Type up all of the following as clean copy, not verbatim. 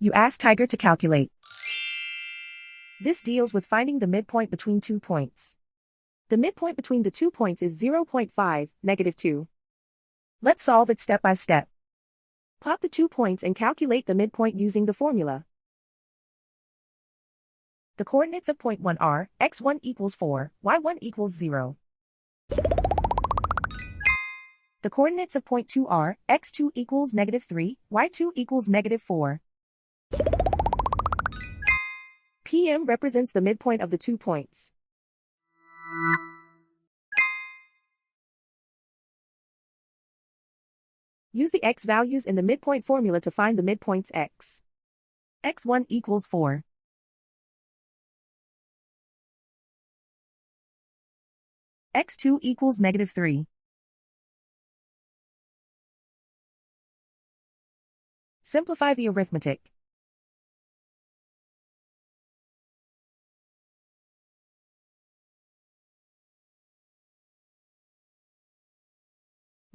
You ask Tiger to calculate. This deals with finding the midpoint between 2 points. The midpoint between the 2 points is 0.5, -2. Let's solve it step by step. Plot the 2 points and calculate the midpoint using the formula. The coordinates of point 1 are x1 equals 4, y1 equals 0. The coordinates of point 2 are x2 equals -3, y2 equals -4. PM represents the midpoint of the 2 points. Use the x values in the midpoint formula to find the midpoints x. x1 equals 4. x2 equals -3. Simplify the arithmetic.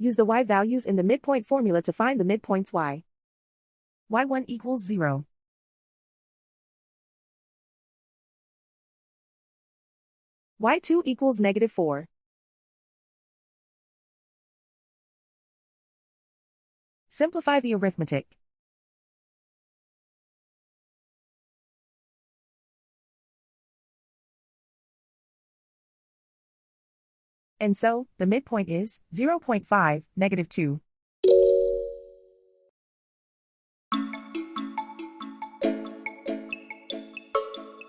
Use the y values in the midpoint formula to find the midpoints y. y1 equals 0. y2 equals -4. Simplify the arithmetic. And so, the midpoint is 0.5, -2.